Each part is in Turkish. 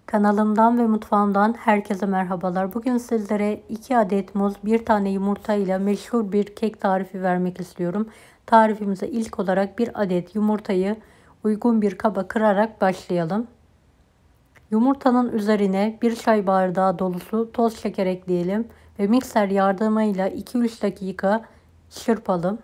Kanalımdan ve mutfağımdan herkese merhabalar. Bugün sizlere 2 adet muz, 1 tane yumurta ile meşhur bir kek tarifi vermek istiyorum. Tarifimize ilk olarak 1 adet yumurtayı uygun bir kaba kırarak başlayalım. Yumurtanın üzerine 1 çay bardağı dolusu toz şeker ekleyelim ve mikser yardımıyla 2-3 dakika çırpalım.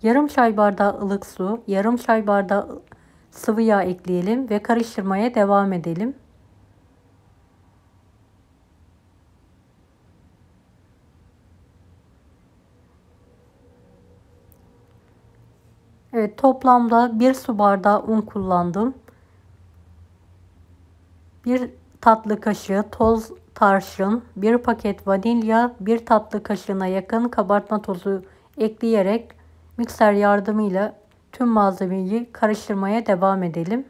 Yarım çay bardağı ılık su, yarım çay bardağı sıvı yağ ekleyelim ve karıştırmaya devam edelim. Evet, toplamda 1 su bardağı un kullandım. 1 tatlı kaşığı toz tarçın, 1 paket vanilya, 1 tatlı kaşığına yakın kabartma tozu ekleyerek mikser yardımıyla tüm malzemeyi karıştırmaya devam edelim.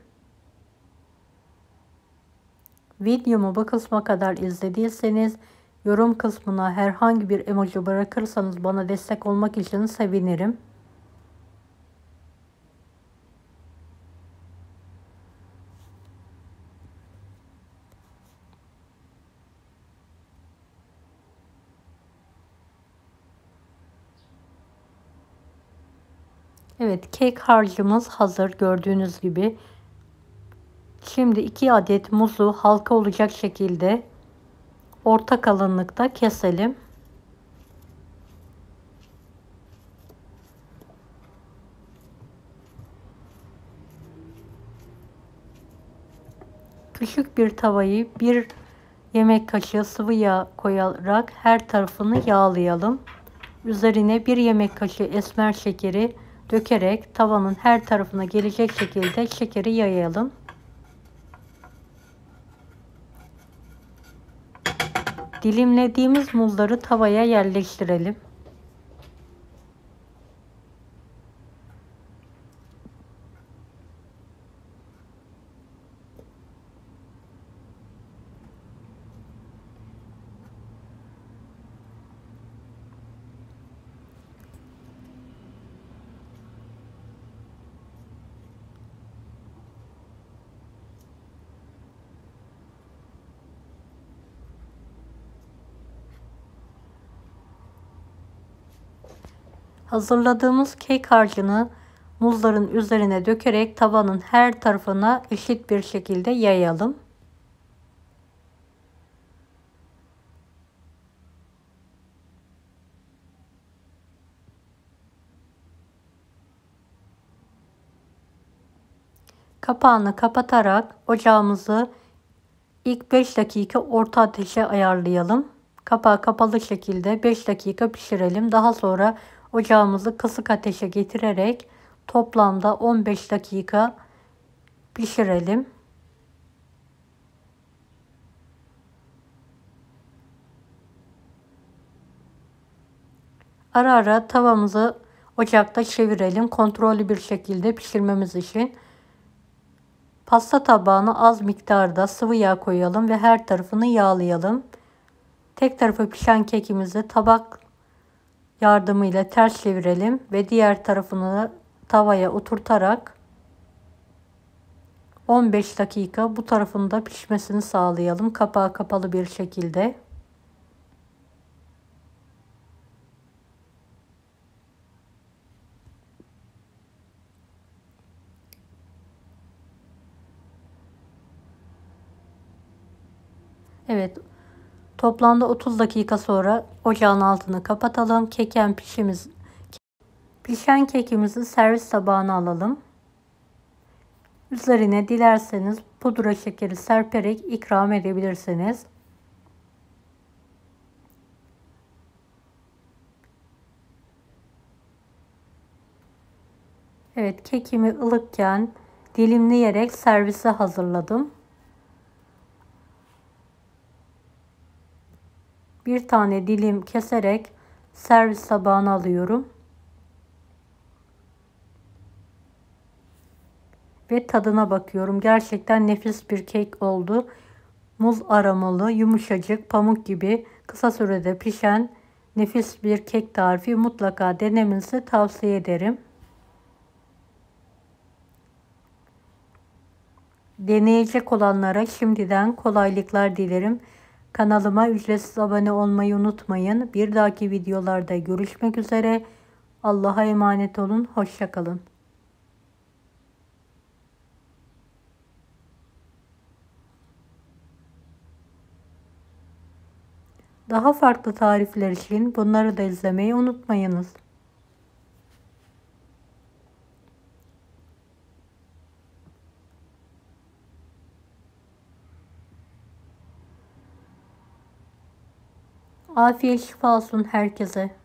Videomu bu kısma kadar izlediyseniz yorum kısmına herhangi bir emoji bırakırsanız bana destek olmak için sevinirim. Evet, kek harcımız hazır gördüğünüz gibi. Şimdi 2 adet muzu halka olacak şekilde orta kalınlıkta keselim. Küçük bir tavayı 1 yemek kaşığı sıvı yağ koyarak her tarafını yağlayalım. Üzerine 1 yemek kaşığı esmer şekeri dökerek tavanın her tarafına gelecek şekilde şekeri yayalım. Dilimlediğimiz muzları tavaya yerleştirelim. Hazırladığımız kek harcını muzların üzerine dökerek tavanın her tarafına eşit bir şekilde yayalım. Kapağını kapatarak ocağımızı ilk 5 dakika orta ateşe ayarlayalım. Kapağı kapalı şekilde 5 dakika pişirelim. Daha sonra ocağımızı kısık ateşe getirerek toplamda 15 dakika pişirelim. Ara ara tavamızı ocakta çevirelim. Kontrollü bir şekilde pişirmemiz için. Pasta tabağına az miktarda sıvı yağ koyalım ve her tarafını yağlayalım. Tek tarafı pişen kekimizi tabak yardımıyla ters çevirelim ve diğer tarafını tavaya oturtarak 15 dakika bu tarafında pişmesini sağlayalım. Kapağı kapalı bir şekilde. Evet, toplamda 30 dakika sonra ocağın altını kapatalım. Pişen kekimizi servis tabağına alalım. Üzerine dilerseniz pudra şekeri serperek ikram edebilirsiniz. Evet, kekimi ılıkken dilimleyerek servise hazırladım. Bir tane dilim keserek servis tabağına alıyorum. Ve tadına bakıyorum. Gerçekten nefis bir kek oldu. Muz aromalı, yumuşacık, pamuk gibi kısa sürede pişen nefis bir kek tarifi, mutlaka denemenizi tavsiye ederim. Deneyecek olanlara şimdiden kolaylıklar dilerim. Kanalıma ücretsiz abone olmayı unutmayın. Bir dahaki videolarda görüşmek üzere. Allah'a emanet olun. Hoşça kalın. Daha farklı tarifler için bunları da izlemeyi unutmayınız. Afiyet şifa olsun herkese.